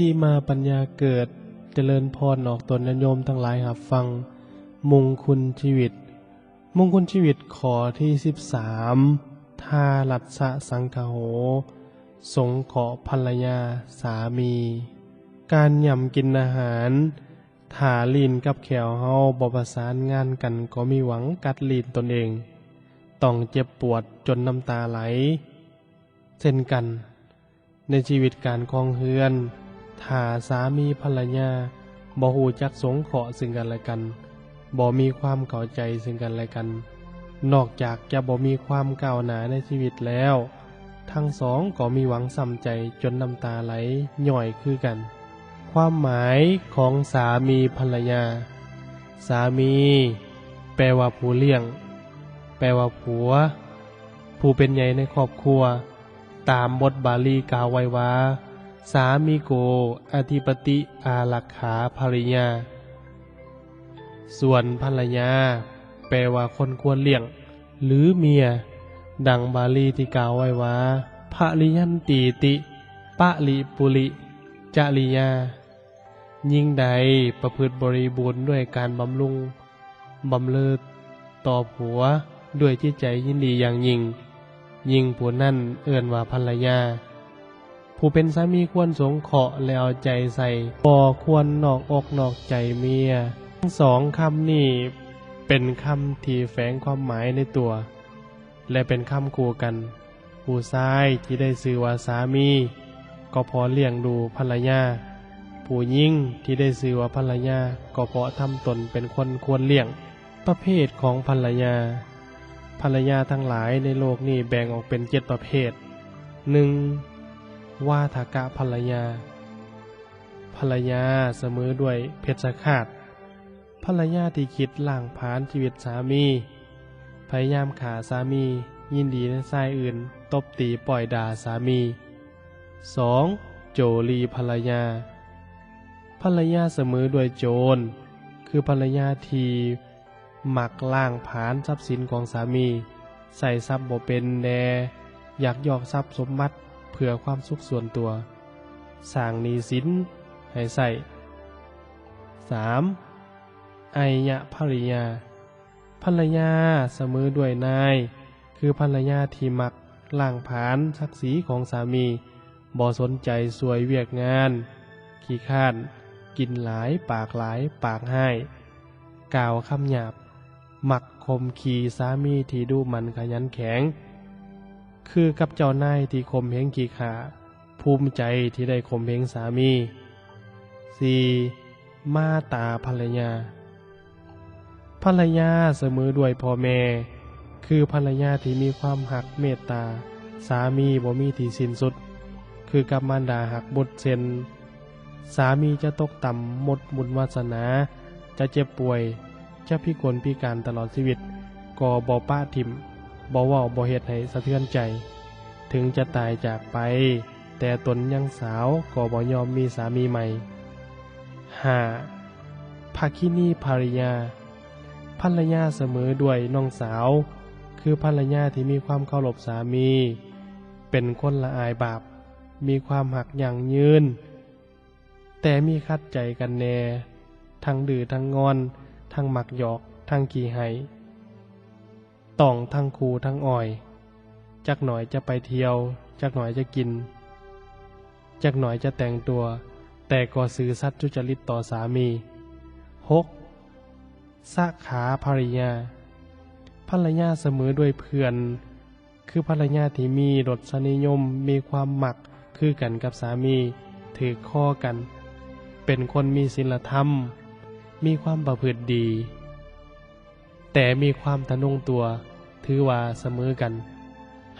ที่มาปัญญาเกิดเจริญพรออกตนโยมทั้งหลายหับฟังมงคลชีวิตมงคลชีวิตขอที่13ทารัสสะสังคโหสงเคราะห์ภรรยาสามี การย่ำกินอาหารถ่าลีนกับแขวเฮาบ่ประสานงานกันก็มีหวังกัดลีนตนเองต้องเจ็บปวดจนน้ำตาไหลเช่นกันในชีวิตการครองเฮือนถ้าสามีภรรยาบ่ฮู้จักสงเคราะห์ซึ่งกันและกันบ่มีความเข้าใจซึ่งกันและกันนอกจากจะบ่มีความก้าวหน้าในชีวิตแล้วทั้งสองก็มีหวังส่ำใจจนน้ำตาไหลย่อยคือกันความหมายของสามีภรรยาสามีแปลว่าผู้เลี้ยงแปลว่าผัวผู้เป็นใหญ่ในครอบครัวตามบทบาลีกล่าวไว้ว่าสามีโกอธิปติอารักขาภริยาส่วนภรรยาแปลว่าคนควรเลี้ยงหรือเมียดังบาลีที่กล่าวไว้ว่าภริยันติติปะลิปุริจริยายิ่งใดประพฤติบริบูรณ์ด้วยการบำรุงบำเรอต่อผัวด้วยจิตใจยินดีอย่างยิ่งผู้นั้นเอิ้นว่าภรรยาผู้เป็นสามีควรสงเคราะห์และเอาใจใส่บ่ควรนอกอกนอกใจเมียทั้งสองคำนี้เป็นคำที่แฝงความหมายในตัวและเป็นคำคู่กันผู้ชายที่ได้ชื่อว่าสามีก็เพราะเลี้ยงดูภรรยาผู้หญิงที่ได้ชื่อว่าภรรยาก็เพราะทำตนเป็นคนควรเลี้ยงประเภทของภรรยาทั้งหลายในโลกนี้แบ่งออกเป็น7ประเภท 1. วาทกะภรรยาเสมอด้วยเพชฌฆาตภรรยาที่คิดล้างผลาญชีวิตสามีพยายามฆ่าสามียินดีในชายอื่นตบตีปล่อยด่าสามี 2. โจลีภรรยาเสมอด้วยโจรคือภรรยาที่มักล้างผลาญทรัพย์สินของสามีใส่ทรัพย์บ่เป็นแน่อยากยอกทรัพย์สมบัติเพื่อความสุขส่วนตัวสร้างหนี้สินให้ใส่ 3. ไอยะภริยาเสมอด้วยนายคือภรรยาที่มักล้างผลาญศักดิ์ศรีของสามีบ่สนใจสวยเวียกงานขี้ข้านกินหลายปากให้กล่าวคำหยาบมักข่มขีสามีที่ดูหมั่นขยันแข็งคือกับเจ้านายที่ข่มเหงขี้ข้าภูมิใจที่ได้ข่มเหงสามี 4. มาตาภรรยาเสมอด้วยพ่อแม่คือภรรยาที่มีความหักเมตตาสามีบ่มีที่สิ้นสุดคือกับมารดาหักบุตรเช่นสามีจะตกต่ำหมดบุญวาสนาจะเจ็บป่วยจะพิกลพิการตลอดชีวิตก็บ่ปะทิ่มบ่เว้าบ่เฮ็ดให้สะเทือนใจถึงจะตายจากไปแต่ตนยังสาวก็บ่ยอมมีสามีใหม่ 5. ภคินีภริยาเสมอด้วยน้องสาวคือภรรยาที่มีความเคารพสามีเป็นคนละอายบาปมีความหักยั่งยืนแต่มีขัดใจกันแน่ทั้งดื้อทั้งงอนทั้งหมักหยอกทั้งขี้ให้ต้องทั้งคูทั้งอ่อยจักหน่อยจะไปเที่ยวจักหน่อยจะกินจักหน่อยจะแต่งตัวแต่ก็ซื่อสัตย์สุจริตต่อสามี 6. สะขาภริยาเสมอด้วยเพื่อนคือภรรยาที่มีรสนิยมมีความหมักคือกันกับสามีถือข้อกันเป็นคนมีศีลธรรมมีความประพฤติดีแต่มีความทะนงตัวถือว่าเสมอกัน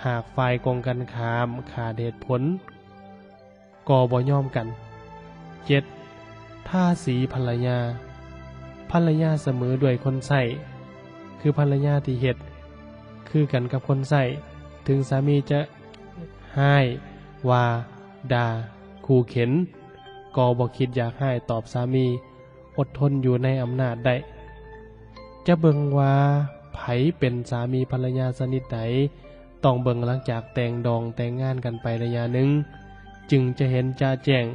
หากฝ่ายกองกันข้ามขาดเหตุผลก็บ่ยอมกัน 7. ท่าสีภรรยาเสมอด้วยคนใส่คือภรรยาที่เฮ็ดคือกันกับคนใส่ถึงสามีจะให้ว่าด่าขู่เข็นก็บ่คิดอยากให้ตอบสามีอดทนอยู่ในอำนาจได้จะเบิ่งว่าไผเป็นสามีภรรยาสนิทใดต้องเบิ่งหลังจากแต่งดองแต่งงานกันไประยะหนึ่งจึงจะเห็นจะแจ้ง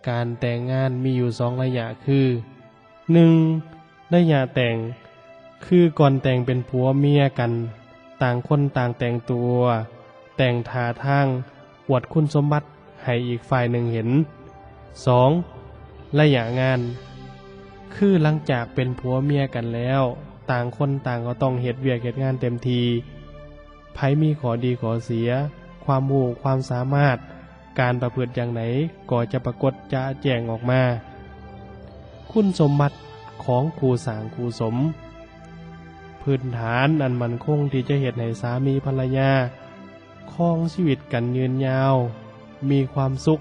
การแต่งงานมีอยู่2ระยะคือ 1. ระยะแต่งคือก่อนแต่งเป็นผัวเมียกันต่างคนต่างแต่งตัวแต่งท่าทางอวดคุณสมบัติให้อีกฝ่ายหนึ่งเห็น 2. ระยะงานคือหลังจากเป็นผัวเมียกันแล้วต่างคนต่างก็ต้องเฮ็ดเวียกเฮ็ดงานเต็มทีไผมีขอดีขอเสียความรู้ความสามารถการประพฤติอย่างไหนก็จะปรากฏจะแจ้งออกมาคุณสมบัติของคู่สร้างคู่สมพื้นฐานอันมั่นคงที่จะเฮ็ดให้สามีภรรยาครองชีวิตกันยืนยาวมีความสุข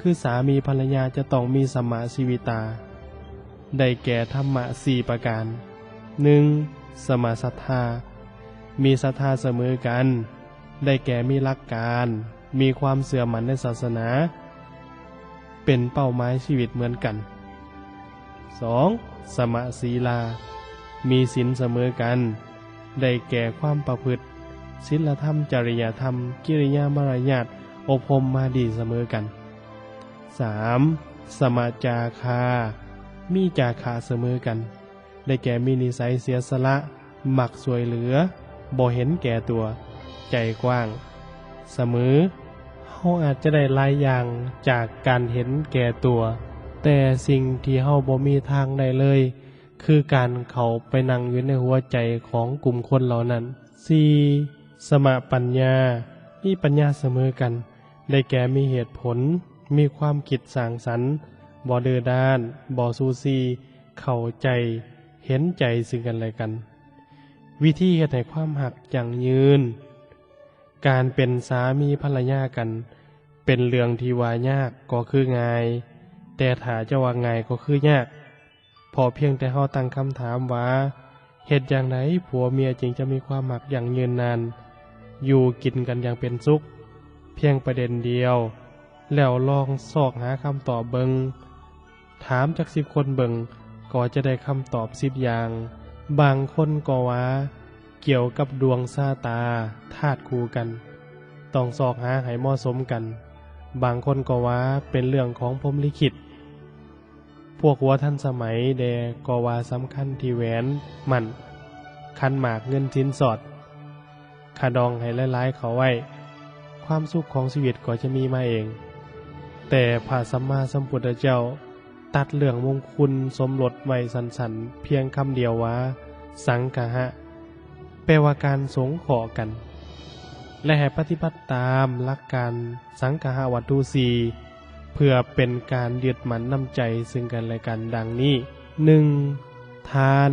คือสามีภรรยาจะต้องมีสัมมาชีวิตาได้แก่ธรรมะ4ประการ 1. สมาศรัทธามีศรัทธาเสมอกันได้แก่มีหลักการมีความเสื่อมั่นในศาสนาเป็นเป้าหมายชีวิตเหมือนกัน 2. สมศีลามีศีลเสมอกันได้แก่ความประพฤติศีลธรรมจริยธรรมกิริยามารยาทอบรมมาดีเสมอกัน 3. สมาจาคามีจาคะเสมอกันได้แก่มีนิสัยเสียสละมักช่วยเหลือบ่เห็นแก่ตัวใจกว้างเสมอเฮาอาจจะได้หลายอย่างจากการเห็นแก่ตัวแต่สิ่งที่เฮาบ่มีทางได้เลยคือการเข้าไปนั่งอยู่ในหัวใจของกลุ่มคนเหล่านั้น 4. สมปัญญามีปัญญาเสมอกันได้แก่มีเหตุผลมีความคิดสร้างสรรค์บ่ดื้อด้านบ่ซูซีเข้าใจเห็นใจซึ่งกันและกันวิธีเฮ็ดให้ความหักยั่งยืนการเป็นสามีภรรยากันเป็นเรื่องที่ว่ายากก็คือง่ายแต่ถ้าจะว่าง่ายก็คือยากพอเพียงแต่เฮาตั้งคำถามว่าเฮ็ดอย่างไรผัวเมียจึงจะมีความหักยั่งยืนนานอยู่กินกันอย่างเป็นสุขเพียงประเด็นเดียวแล้วลองซอกหาคำตอบเบิงถามจาก10 คนเบิงก็จะได้คำตอบ10 อย่างบางคนก็ว่าเกี่ยวกับดวงชะตาธาตุคู่กันต้องซอกหาให้เหมาะสมกันบางคนก็ว่าเป็นเรื่องของพรหมลิขิตพวกหัวทันสมัยแดก็ว่าสำคัญที่แหวนมั่นคันหมากเงินสินสอดคาดองให้หลายๆเขาไว้ความสุขของชีวิตก็จะมีมาเองแต่พระสัมมาสัมพุทธเจ้าตัดเรื่องมงคลสมรสไว้สั้นๆเพียงคำเดียวว่าสังฆะแปลว่าการสงเคราะห์กันและให้ปฏิบัติตามหลักการสังฆะวัตถุ4เพื่อเป็นการยึดมั่นน้ำใจซึ่งกันและกันดังนี้ 1. ทาน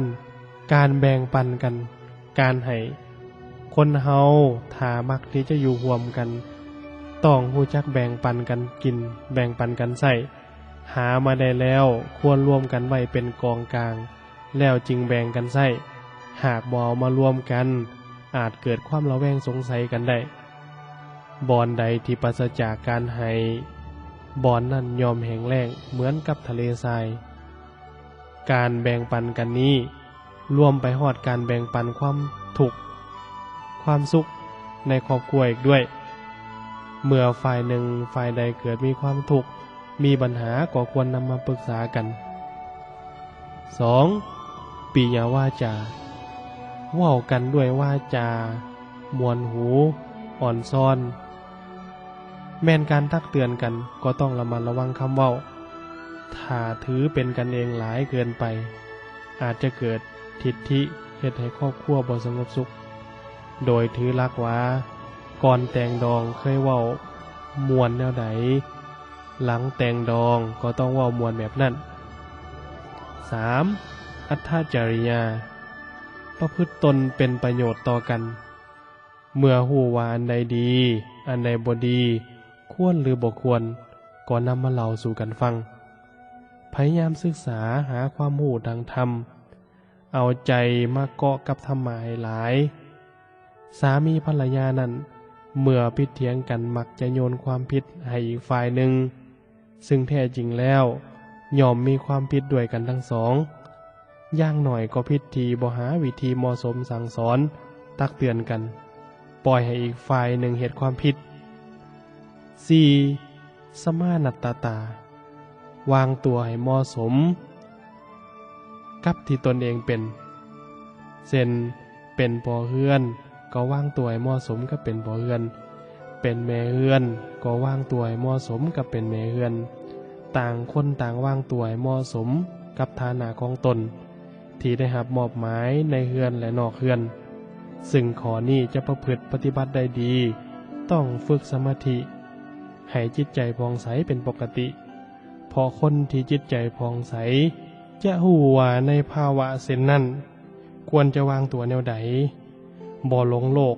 การแบ่งปันกันการให้คนเฮาถ้ามักที่จะอยู่ร่วมกันต้องรู้จักแบ่งปันกันกินแบ่งปันกันใช้หามาได้แล้วควรรวมกันไว้เป็นกองกลางแล้วจึงแบ่งกันใช้หากบ่เอามารวมกันอาจเกิดความระแวงสงสัยกันได้บ่อนใดที่ปราศจากการให้บ่อนนั้นยอมแห้งแล้งเหมือนกับทะเลทรายการแบ่งปันกันนี้รวมไปฮอดการแบ่งปันความทุกข์ความสุขในครอบครัวอีกด้วยเมื่อฝ่ายหนึ่งฝ่ายใดเกิดมีความทุกข์มีปัญหาก็ควรนำมาปรึกษากัน 2. ปิยวาจาเว้ากันด้วยวาจามวลหูอ่อนซ่อนแม้นการตักเตือนกันก็ต้องระมัดระวังคำเว้าถ้าถือเป็นกันเองหลายเกินไปอาจจะเกิดทิฐิเฮ็ดให้ครอบครัวบ่สงบสุขโดยถือหลักว่าก่อนแต่งดองเคยเว้ามวนแนวใดหลังแต่งดองก็ต้องเว้ามวนแบบนั้น 3. อัตถจริยาประพฤติตนเป็นประโยชน์ต่อกันเมื่อฮู้ว่าอันใดดีอันใดบ่ดีควรหรือบ่ควรก็นำมาเล่าสู่กันฟังพยายามศึกษาหาความรู้ทางธรรมเอาใจมาเกาะกับธรรมะให้หลายสามีภรรยานั้นเมื่อผิดเถียงกันมักจะโยนความผิดให้อีกฝ่ายหนึ่งซึ่งแท้จริงแล้วย่อมมีความผิดด้วยกันทั้งสองอย่างหน่อยก็ผิดที่บ่หาวิธีเหมาะสมสั่งสอนตักเตือนกันปล่อยให้อีกฝ่ายหนึ่งเฮ็ดความผิด 4. สมานัตตา วางตัวให้เหมาะสมกับที่ตนเองเป็นเช่นเป็นพ่อเฮือนก็วางตัวให้เหมาะสมกับเป็นพ่อเฮือนเป็นแม่เฮือนก็วางตัวให้เหมาะสมกับเป็นแม่เฮือนต่างคนต่างวางตัวให้เหมาะสมกับฐานะของตนที่ได้รับมอบหมายในเฮือนและนอกเฮือนซึ่งข้อนี้จะประพฤติปฏิบัติได้ดีต้องฝึกสมาธิให้จิตใจผ่องใสเป็นปกติเพราะคนที่จิตใจผ่องใสจะหู้ว่าในภาวะเช่นนั้นควรจะวางตัวแนวใดบ่หลงโลก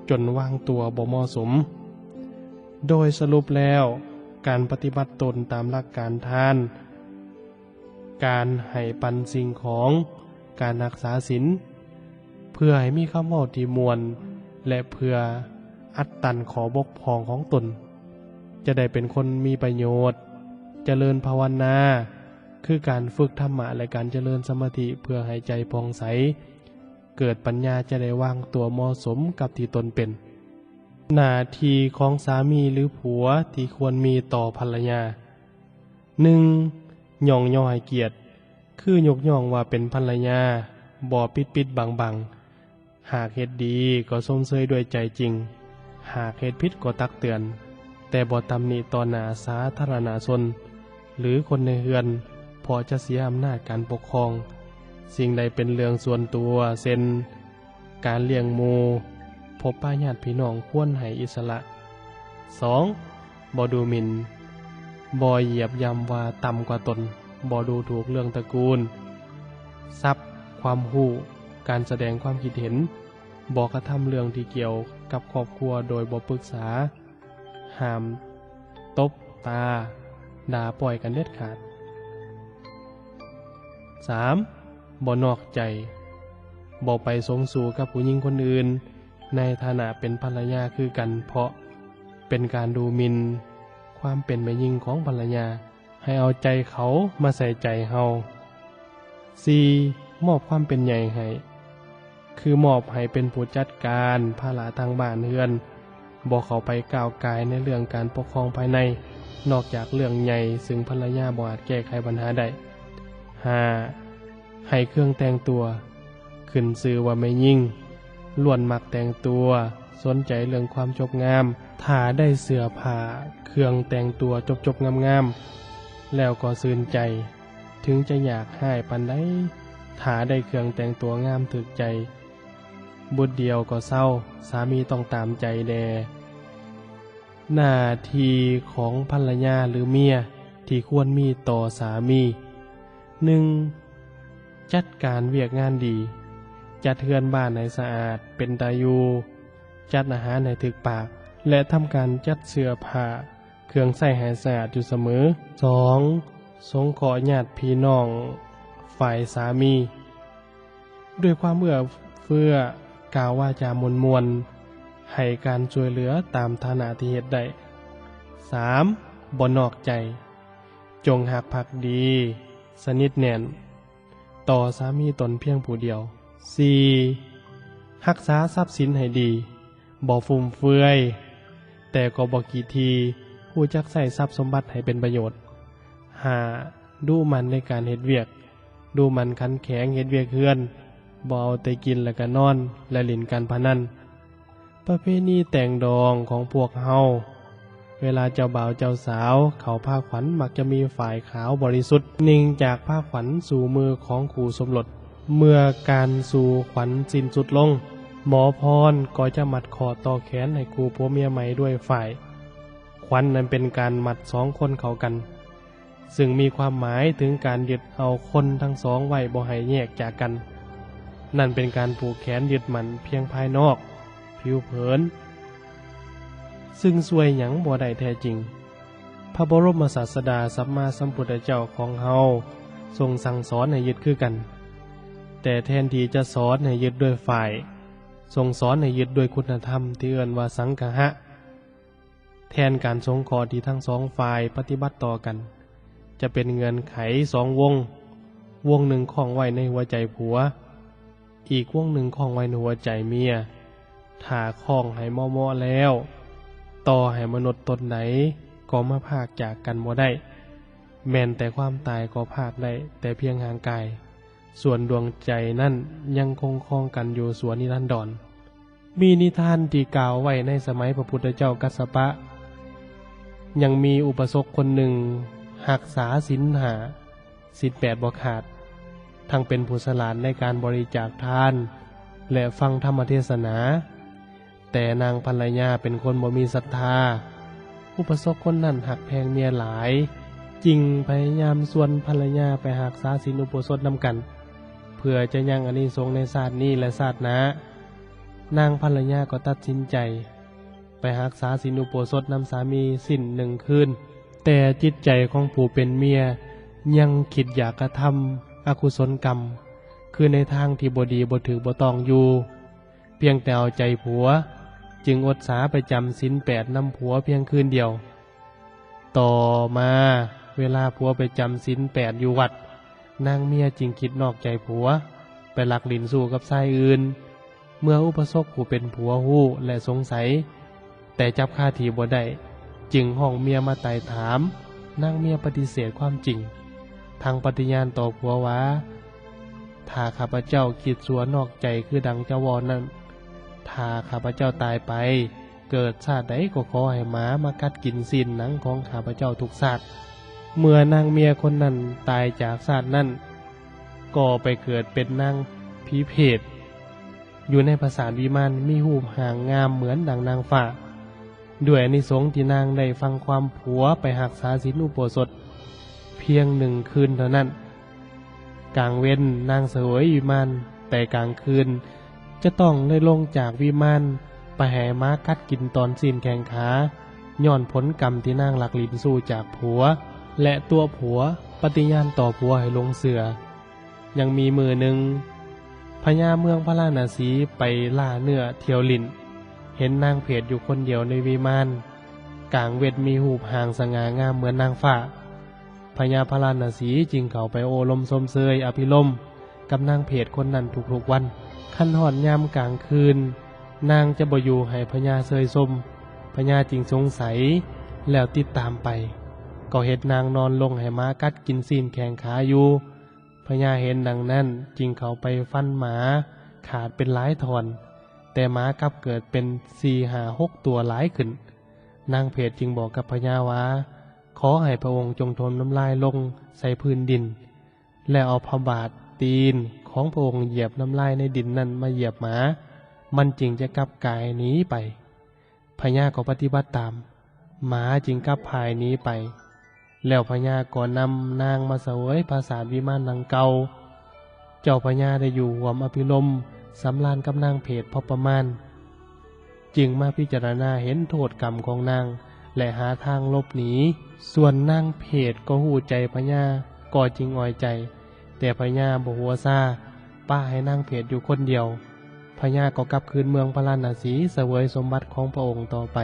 จนวางตัวบ่เหมาะสมโดยสรุปแล้วการปฏิบัติตนตามหลักการทานการให้ปันสิ่งของการรักษาศีลเพื่อให้มีคำเว้าที่มวลและเพื่ออัดตันขอบกพร่องของตนจะได้เป็นคนมีประโยชน์เจริญภาวนาคือการฝึกธรรมะและการเจริญสมาธิเพื่อให้ใจผ่องใสเกิดปัญญาจะได้วางตัวเหมาะสมกับที่ตนเป็นหน้าที่ของสามีหรือผัวที่ควรมีต่อภรรยา 1. ย่องย่อให้เกียรติคือยกย่องว่าเป็นภรรยาบ่ปิดบังหากเฮ็ดดีก็ชมเชยด้วยใจจริงหากเฮ็ดผิดก็ตักเตือนแต่บ่ตำหนิต่อหน้าสาธารณชนหรือคนในเฮือนเพราะจะเสียอำนาจการปกครองสิ่งใดเป็นเรื่องส่วนตัวเช่นการเลี้ยงหมู่พบป้าญาติพี่น้องควรให้อิสระ 2. บ่ดูหมิ่นบ่เหยียบย่ำว่าต่ำกว่าตนบ่ดูถูกเรื่องตระกูลทรัพย์ความรู้การแสดงความคิดเห็นบ่กระทำเรื่องที่เกี่ยวกับครอบครัวโดยบ่ปรึกษาห้ามตบตาด่าปล่อยกันเด็ดขาด 3. บ่นอกใจบ่ไปสมสู่กับผู้หญิงคนอื่นในฐานะเป็นภรรยาคือกันเพราะเป็นการดูหมิ่นความเป็นแม่หญิงของภรรยาให้เอาใจเขามาใส่ใจเฮา 4. มอบความเป็นใหญ่ให้คือมอบให้เป็นผู้จัดการภาระทางบ้านเฮือนบ่เข้าไปก้าวกายในเรื่องการปกครองภายในนอกจากเรื่องใหญ่ซึ่งภรรยาบ่อาจแก้ไขปัญหาได้ 5. ให้เครื่องแต่งตัวขึ้นชื่อว่าแม่หญิงล้วนมักแต่งตัวสนใจเรื่องความจบงามถ้าได้เสื้อผ้าเครื่องแต่งตัวจบงามๆแล้วก็ชื่นใจถึงจะอยากให้ปานใดถ้าได้เครื่องแต่งตัวงามถึกใจบุตรเดียวก็เศร้าสามีต้องตามใจแดหน้าที่ของภรรยาหรือเมียที่ควรมีต่อสามี 1. จัดการเวียกงานดีจัดเฮือนบ้านให้สะอาดเป็นตาอยู่จัดอาหารให้ถึกปากและทำการจัดเสื้อผ้าเครื่องใส่ให้สะอาดอยู่เสมอ 2. สงเคราะห์ญาติพี่น้องฝ่ายสามีด้วยความเอื้อเฟื้อกล่าววาจามวลให้การช่วยเหลือตามฐานะที่เฮ็ดได้ 3. บ่นอกใจจงหักภักดีสนิทแน่นต่อสามีตนเพียงผู้เดียว 4. รักษาทรัพย์สินให้ดีบ่ฟุ่มเฟือยแต่ก็บ่ขี้ทีรู้จักใช้ทรัพย์สมบัติให้เป็นประโยชน์ 5. ดูมันในการเฮ็ดเวียกดูมันขันแข็งเฮ็ดเวียกเฮือนบ่เอาแต่กินแล้วก็นอนและเล่นการพนันประเพณีแต่งดองของพวกเฮาเวลาเจ้าบ่าวเจ้าสาวเขาผ้าขวัญมักจะมีฝ่ายขาวบริสุทธิ์นิ่งจากผ้าขวัญสู่มือของคู่สมรสเมื่อการสู่ขวัญสิ้นสุดลงหมอพรก็จะมัดคอต่อแขนให้คู่ผัวเมียใหม่ด้วยฝ่ายขวัญนั้นเป็นการมัดสองคนเข้ากันซึ่งมีความหมายถึงการยึดเอาคนทั้งสองไว้บ่ให้แยกจากกันนั่นเป็นการผูกแขนยึดมั่นเพียงภายนอกผิวเผินซึ่งช่วยหยังบ่ได้แท้จริงพระบรมศาสดาสัมมาสัมพุทธเจ้าของเฮาทรงสั่งสอนให้ยึดคือกันแต่แทนที่จะสอนให้ยึดด้วยฝ่ายทรงสอนให้ยึดด้วยคุณธรรมที่เอิ้นว่าสังฆะแทนการสงเคราะห์ที่ทั้งสองฝ่ายปฏิบัติต่อกันจะเป็นเงื่อนไขสองวงหนึ่งคล้องไว้ในหัวใจผัวอีกวงหนึ่งคล้องไว้ในหัวใจเมียถ้าคล้องให้เหมาะๆแล้วต่อให้มนุษย์ตนไหนก็มาพากจากกันบ่ได้ แม้นแต่ความตายก็พรากได้แต่เพียงห่างกายส่วนดวงใจนั่นยังคงครองกันอยู่สวนนิรันดรมีนิทานที่กล่าวไว้ในสมัยพระพุทธเจ้ากัสสปะยังมีอุปสมบทคนหนึ่งหักษาศีลห้าศีล8บ่ขาดทั้งเป็นผู้ฉลาดในการบริจาคทานและฟังธรรมเทศนาแต่นางภรรยาเป็นคนบ่มีศรัทธาอุปสมบทคนนั้นหักแพงเมียหลายจึงพยายามชวนภรรยาไปหักษาศีลอุโบสถนำกันเพื่อจะยังอานิสงส์ในชาตินี้และชาติหน้านางภรรยาก็ตัดสินใจไปหักษาศีลอุโบสถนำสามีสิ้น1 คืนแต่จิตใจของผู้เป็นเมียยังคิดอยากกระทำอกุศลกรรมคือในทางที่บ่ดีบ่ถือบ่ต้องอยู่เพียงแต่เอาใจผัวจึงอดสาไปจำศีล8นำผัวเพียงคืนเดียวต่อมาเวลาผัวไปจำศีล8อยู่วัดนางเมียจึงคิดนอกใจผัวไปลักลิ้นสู่กับชายอื่นเมื่ออุปสมบทผู้เป็นผัวฮู้และสงสัยแต่จับคาทีบ่ได้จึงห้องเมียมาไต่ถามนางเมียปฏิเสธความจริงทางปฏิญาณต่อผัวว่าถ้าข้าพเจ้าคิดสัวนอกใจคือดังเจ้าวอนนั้นถ้าข้าพเจ้าตายไปเกิดชาติใดก็ขอให้หมามากัดกินสิ้นหนังของข้าพเจ้าทุกชาติเมื่อนางเมียคนนั้นตายจากชาตินั้นก็ไปเกิดเป็นนางผีเพศอยู่ในปราสาทวิมานมีรูปร่างงามเหมือนดังนางฟ้าด้วยอานิสงส์ที่นางได้ฟังความผัวไปหักษาศีลอุโบสถเพียง1 คืนเท่านั้นกลางเว้นนางเสวยวิมานแต่กลางคืนจะต้องได้ลงจากวิมานไปแห่ม้ากัดกินตอนสิ้นแข้งขาย้อนผลกรรมที่นางหลักลิ้นสู้จากผัวและตัวผัวปฏิญาณต่อผัวให้ลงเสือยังมีมือหนึ่งพญาเมืองพระราณสีไปล่าเนื้อเที่ยวลิ้นเห็นนางเพศอยู่คนเดียวในวิมานกลางเวทมีหูปห่างสง่างามเหมือนนางฟ้าพญาพระราณสีจึงเข้าไปโอลมสมเสยอภิรมย์กับนางเพศคนนั้นทุกๆวันคันหอดยามกลางคืนนางจะบ่อยู่ให้พญาเสยสมพญาจึงสงสัยแล้วติดตามไปก็เห็นนางนอนลงให้ม้ากัดกินสิ้นแข้งขาอยู่พญาเห็นดังนั้นจึงเข้าไปฟันหมาขาดเป็นหลายท่อนแต่หมากลับเกิดเป็น4 5 6 ตัวหลายขึ้นนางเพศจึงบอกกับพญาว่าขอให้พระองค์จงทนน้ำลายลงใส่พื้นดินและเอาพระบาทตีนของพระองค์เหยียบน้ำลายในดินนั้นมาเหยียบหมามันจึงจะกลับกายหนีไปพญาก็ปฏิบัติตามหมาจึงกลับพายหนีไปแล้วพญาก็นำนางมาเสวยปราสาทวิมานดังเก่าเจ้าพญาได้อยู่หวมอภิรมย์สำราญกับนางเพศพอประมาณจึงมาพิจารณาเห็นโทษกรรมของนางและหาทางหลบหนีส่วนนางเพศก็หูใจพญาก็จึงอ่อยใจแต่พญาบ่หัวซาป้าให้นางเพศอยู่คนเดียวพญาก็กลับคืนเมืองพระราณสีเสวยสมบัติของพระองค์ต่อไป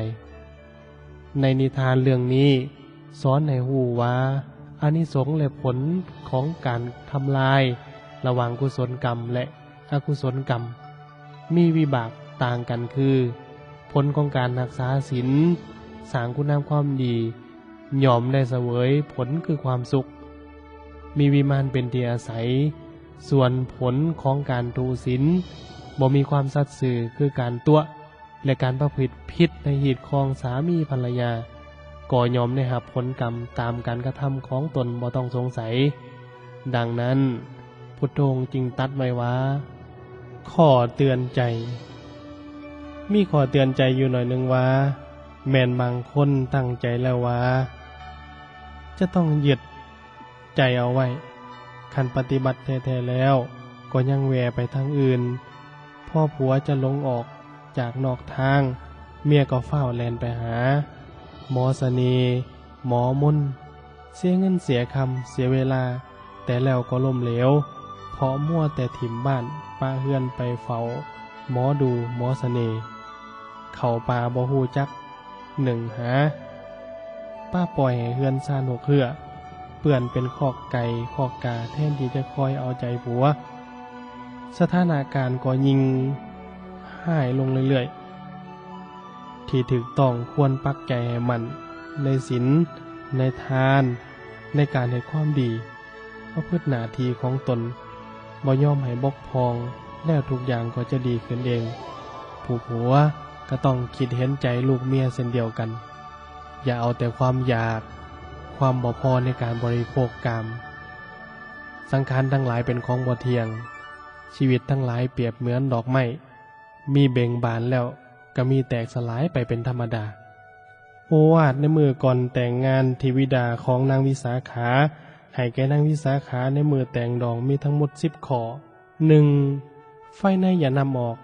ในนิทานเรื่องนี้สอนให้หูว่าอานิสงส์และผลของการทำลายระหว่างกุศลกรรมและอกุศลกรรมมีวิบากต่างกันคือผลของการรักษาศีลสร้างคุณงามความดียอมได้เสวยผลคือความสุขมีวิมานเป็นที่อาศัยส่วนผลของการทุศีลบ่มีความสัตย์ซื่อคือการตัวและการประพฤติผิดในหีดคองสามีภรรยาก็ยอมได้รับผลกรรมตามการกระทำของตนบ่ต้องสงสัยดังนั้นพุทโธจึงตรัสไว้ว่าข้อเตือนใจมีข้อเตือนใจอยู่หน่อยหนึ่งว่าแม่นบางคนตั้งใจแล้วว่าจะต้องยึดใจเอาไว้คันปฏิบัติแท้ๆแล้วก็ยังแหวไปทางอื่นพ่อผัวจะลงออกจากนอกทางเมียก็เฝ้าแลนไปหาหมอเสน่ห์หมอมนต์เสียเงินเสียคำเสียเวลาแต่แล้วก็ล้มเหลวเพราะมั่วแต่ถิ่มบ้านป้าเฮือนไปเฝ้าหมอดูหมอเสน่ห์เข้าป่าบ่ฮู้จัก1หาป้าปล่อยให้เฮือนซ่านหกเหือเปื่อนเป็นคอกไก่คอกกาแทนที่จะคอยเอาใจผัวสถานการณ์ก็ยิ่งหายลงเรื่อยๆที่ถูกต้องควรปักใจให้มันในศีลในทาน ในการเฮ็ดความดีประพฤติหน้าที่ของตนบ่ยอมให้บกพร่องแล้วทุกอย่างก็จะดีขึ้นเองผู้ผัวก็ต้องคิดเห็นใจลูกเมียเช่นเดียวกันอย่าเอาแต่ความอยากความบ่พอในการบริโภคกามสังขารทั้งหลายเป็นของบ่เที่ยงชีวิตทั้งหลายเปรียบเหมือนดอกไม้มีเบ่งบานแล้วก็มีแตกสลายไปเป็นธรรมดาโอวาทในมือก่อนแต่งงานที่วิดาของนางวิสาขาให้แก่นางวิสาขาในมือแต่งดองมีทั้งหมด10 ข้อ 1. ไฟในอย่านำออก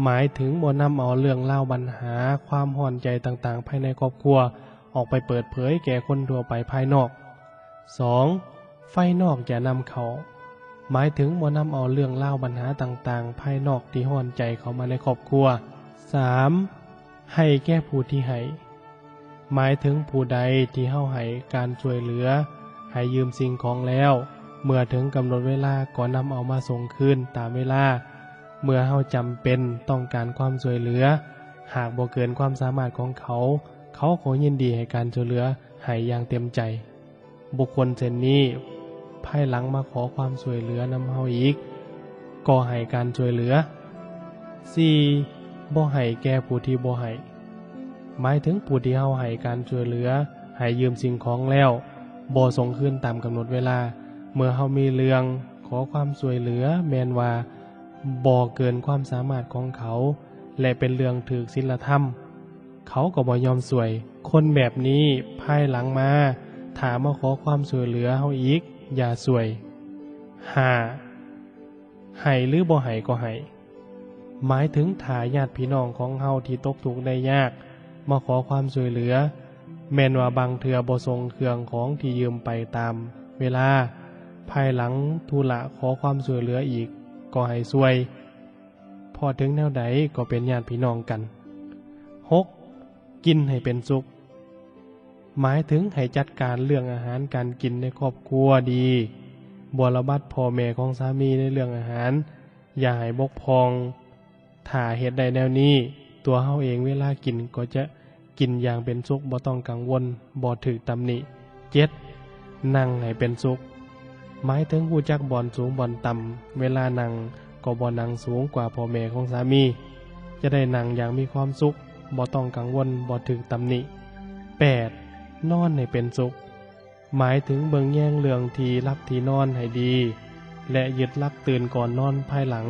หมายถึงบ่นำเอาเรื่องเล่าปัญหาความห่อนใจต่างๆภายในครอบครัวออกไปเปิดเผยแก่คนทั่วไปภายนอก 2. ไฟนอกอย่านำเขาหมายถึงบ่นำเอาเรื่องเล่าปัญหาต่างๆภายนอกที่ห่อนใจเข้ามาในครอบครัว 3. ให้แก่ผู้ที่ให้หมายถึงผู้ใดที่เฮาให้การช่วยเหลือให้ยืมสิ่งของแล้วเมื่อถึงกำหนดเวลาก็นำเอามาส่งคืนตามเวลาเมื่อเฮาจำเป็นต้องการความช่วยเหลือหากบ่เกินความสามารถของเขาเขาขอยินดีให้การช่วยเหลือให้อย่างเต็มใจบุคคลเช่นนี้ภายหลังมาขอความช่วยเหลือนำเฮาอีกก็ให้การช่วยเหลือ 4. บ่ให้แก่ผู้ที่บ่ให้หมายถึงผู้ที่เฮาให้การช่วยเหลือให้ยืมสิ่งของแล้วบ่ส่งคืนตามกำหนดเวลาเมื่อเฮามีเรื่องขอความช่วยเหลือแม้นว่าบ่เกินความสามารถของเขาและเป็นเรื่องถูกศีลธรรมเขาก็บ่ยอมช่วยคนแบบนี้ภายหลังมาถามมาขอความช่วยเหลือเฮาอีกอย่าช่วย 5. ให้หรือบ่ให้ก็ให้หมายถึงถ้าญาติพี่น้องของเฮาที่ตกทุกข์ได้ยากมาขอความช่วยเหลือแม้นว่าบางเทื่อบ่ส่งเครื่องของที่ยืมไปตามเวลาภายหลังธุระขอความช่วยเหลืออีกก็ให้ช่วยพอถึงแนวใดก็เป็นญาติพี่น้องกัน 6. กินให้เป็นสุขหมายถึงให้จัดการเรื่องอาหารการกินในครอบครัวดีบ่ระบัดพ่อแม่ของสามีในเรื่องอาหารอย่าให้บกพร่องถ้าเฮ็ดได้แนวนี้ตัวเฮาเองเวลากินก็จะกินอย่างเป็นสุขบ่ต้องกังวลบ่ถูกตำหนิ 7. นั่งให้เป็นสุขหมายถึงรู้จักบ่อนสูงบ่อนต่ำเวลานั่งก็บ่นั่งสูงกว่าพ่อแม่ของสามีจะได้นั่งอย่างมีความสุขบ่ต้องกังวลบ่ถูกตำหนิ 8. นอนให้เป็นสุขหมายถึงเบิ่งแย่งเรื่องที่รับที่นอนให้ดีและยึดหลักตื่นก่อนนอนภายหลัง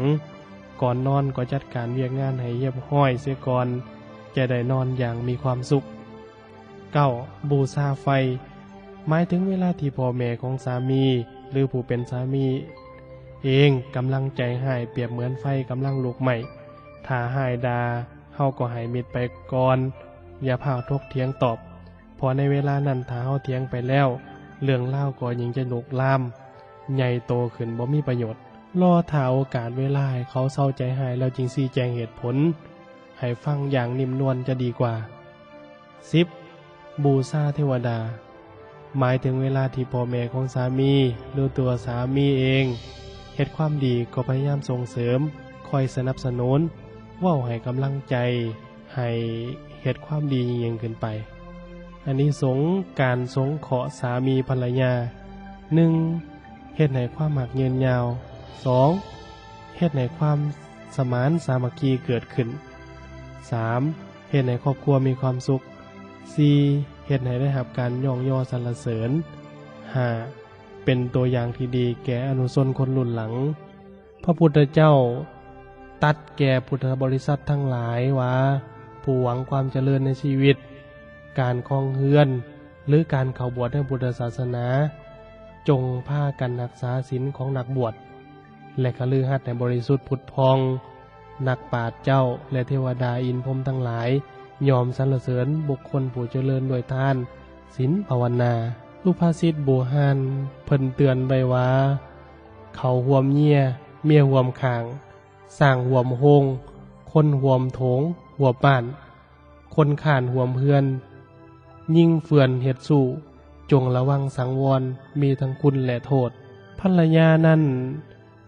ก่อนนอนก็จัดการเวียกงานให้เรียบร้อยเสียก่อนจะได้นอนอย่างมีความสุข 9. บูชาไฟหมายถึงเวลาที่พ่อแม่ของสามีหรือผู้เป็นสามีเองกำลังใจหายเปรียบเหมือนไฟกำลังลุกไหม้ถ้าหายดาเฮาก็ให้มิดไปก่อนอย่าพาทกเถียงตอบพอในเวลานั้นถ้าเฮาเถียงไปแล้วเรื่องเล่าก็ยิ่งจะลุกลามใหญ่โตขึ้นบ่มีประโยชน์รอถ้าโอกาสเวลาให้เขาเศร้าใจหายแล้วจึงชี้แจงเหตุผลให้ฟังอย่างนิ่มนวลจะดีกว่า 10. บูชาเทวดาหมายถึงเวลาที่พ่อแม่ของสามีหรือตัวสามีเองเฮ็ดความดีก็พยายามส่งเสริมคอยสนับสนุนเว้าให้กำลังใจให้เฮ็ดความดียิ่งขึ้นไปอานิสงส์การสงเคราะห์สามีภรรยา 1. เฮ็ดให้ความรักยืนยาว 2. เฮ็ดให้ความสมานสามัคคีเกิดขึ้น 3. เฮ็ดให้ครอบครัวมีความสุข 4. เฮ็ดให้ได้รับการย่องย่อสรรเสริญ 5. เป็นตัวอย่างที่ดีแก่อนุชนคนรุ่นหลังพระพุทธเจ้าตัดแก่พุทธบริษัททั้งหลายว่าผู้หวังความเจริญในชีวิตการครองเรือนหรือการเข้าบวชในพุทธศาสนาจงพากันรักษาศีลของนักบวชและคฤหัสถ์ให้บริสุทธิ์ผุดพองนักปราชญ์เจ้าและเทวดาอินพรหมทั้งหลายยอมสรรเสริญบุคคลผู้เจริญด้วยทานศีลภาวนาสุภาษิตโบราณเพิ่นเตือนไว้ว่าเขาห่วมเมียห่วมข้างสร้างห่วมโฮงคนห่วมโถงห่วมบ้านคนข้านห่วมเฮือนยิ่งเฟื่อนเฮ็ดสู้จงระวังสังวรมีทั้งคุณและโทษภรรยานั้น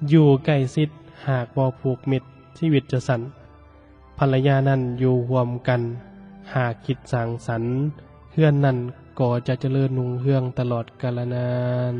อยู่ใกล้ชิดหากบ่ผูกมิตรชีวิตจะสั่นภรรยานั้นอยู่ร่วมกันหากคิดสร้างสรรค์เฮือนนั้น ก็จะเจริญรุ่งเรืองตลอดกาลนาน